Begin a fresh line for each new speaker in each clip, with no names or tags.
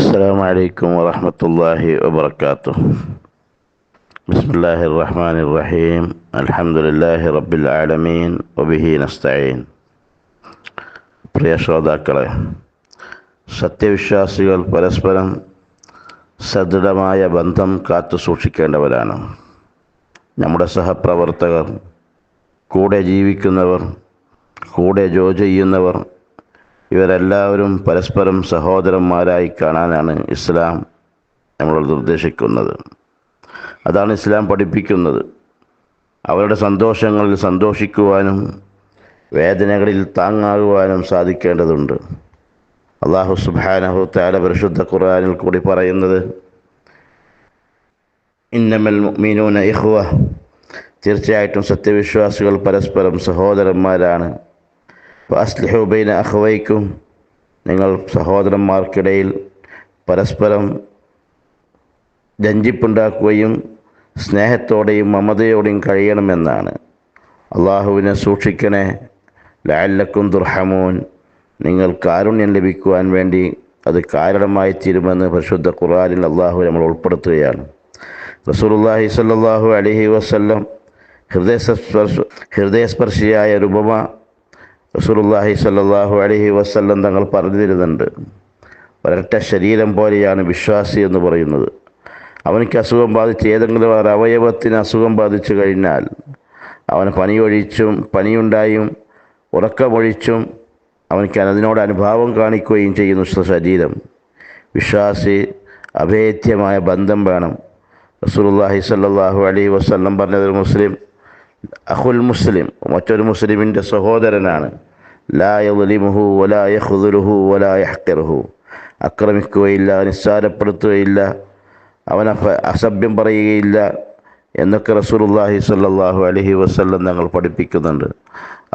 السلام عليكم ورحمة الله وبركاته. بسم الله الرحمن الرحيم. الحمد لله رب العالمين وبه نستعين. പ്രിയ ശ്രോതാക്കളെ, സത്യവിശ്വാസികൾ പരസ്പരം സദൃഢമായ ബന്ധം കാത്തു സൂക്ഷിക്കേണ്ടവരാണ്. നമ്മുടെ സഹപ്രവർത്തകർ, കൂടെ ജീവിക്കുന്നവർ, കൂടെ ജോലി ചെയ്യുന്നവർ, ഇവരെല്ലാവരും പരസ്പരം സഹോദരന്മാരായി കാണാനാണ് ഇസ്ലാം നമ്മളോട് നിർദ്ദേശിക്കുന്നത്. അതാണ് ഇസ്ലാം പഠിപ്പിക്കുന്നത്. അവരുടെ സന്തോഷങ്ങളിൽ സന്തോഷിക്കുവാനും വേദനകളിൽ താങ്ങാകുവാനും സാധിക്കേണ്ടതുണ്ട്. അല്ലാഹു സുബ്ഹാനഹു തആല പരിശുദ്ധ ഖുർആനിൽ കൂടി പറയുന്നത്, ഇന്നമൽ മുഅ്മിനൂന ഇഖ്വ, തീർച്ചയായിട്ടും സത്യവിശ്വാസികൾ പരസ്പരം സഹോദരന്മാരാണ്. ഫഅസ്ലിഹു ബൈന അഖ്വൈക്കും, നിങ്ങൾ സഹോദരന്മാർക്കിടയിൽ പരസ്പരം രഞ്ജിപ്പുണ്ടാക്കുകയും സ്നേഹത്തോടെയും മമതയോടെയും കഴിയണമെന്നാണ്. അള്ളാഹുവിനെ സൂക്ഷിക്കണേ, ലഅല്ലക്കും തുർഹമൂൻ, നിങ്ങൾ കാരുണ്യം ലഭിക്കുവാൻ വേണ്ടി അത് കാരണമായി തീരുമെന്ന് പരിശുദ്ധ ഖുർആനിൽ അള്ളാഹു നമ്മൾ ഉൾപ്പെടുത്തുകയാണ്. റസൂലുള്ളാഹി സ്വല്ലല്ലാഹു അലൈഹി വസല്ലം ഹൃദയസ്പർശിയായ ഒരു ഉപമ റസൂലുള്ളാഹി സ്വല്ലല്ലാഹു അലൈഹി വസല്ലം തങ്ങൾ പറഞ്ഞു തരുന്നുണ്ട്. ഒരൊറ്റ ശരീരം പോലെയാണ് വിശ്വാസി എന്ന് പറയുന്നത്. അവനക്ക് അസുഖം ബാധിച്ച്, ഏതെങ്കിലും ഒരു അവയവത്തിന് അസുഖം ബാധിച്ചു കഴിഞ്ഞാൽ അവന് പനിയുണ്ടായും ഉറക്കമൊഴിച്ചും അവനക്ക് അതിനോട് അനുഭാവം കാണിക്കുകയും ചെയ്യുന്നു ശരീരം. വിശ്വാസി അഭേദ്യമായ ബന്ധം വേണം. റസൂലുള്ളാഹി സ്വല്ലല്ലാഹു അലൈഹി വസല്ലം പറഞ്ഞത്, മുസ്ലിം അഖുൽ മുസ്ലിം, മറ്റൊരു മുസ്ലിമിൻ്റെ സഹോദരനാണ്. ലാ യദ്ലിമുഹു വലാ യഖ്ദുലുഹു വലാ യഹ്ഖിറുഹു, ആക്രമിക്കുകയില്ല, നിസ്സാരപ്പെടുത്തുകയില്ല, അവനെ അസഭ്യം പറയുകയില്ല എന്നൊക്കെ റസൂലുള്ളാഹി സ്വല്ലല്ലാഹു അലൈഹി വസല്ലം തങ്ങൾ പഠിപ്പിക്കുന്നുണ്ട്.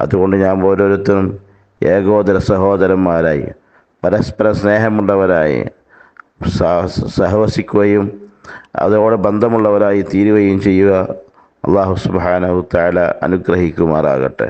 അതുകൊണ്ട് ഞാൻ ഓരോരുത്തരും ഏകോദര സഹോദരന്മാരായി പരസ്പര സ്നേഹമുള്ളവരായി സഹവസിക്കുകയും അതോടെ ബന്ധമുള്ളവരായി തീരുകയും ചെയ്യുക. അല്ലാഹു സുബ്ഹാനഹു തആല അനുഗ്രഹിക്കുമാറാകട്ടെ.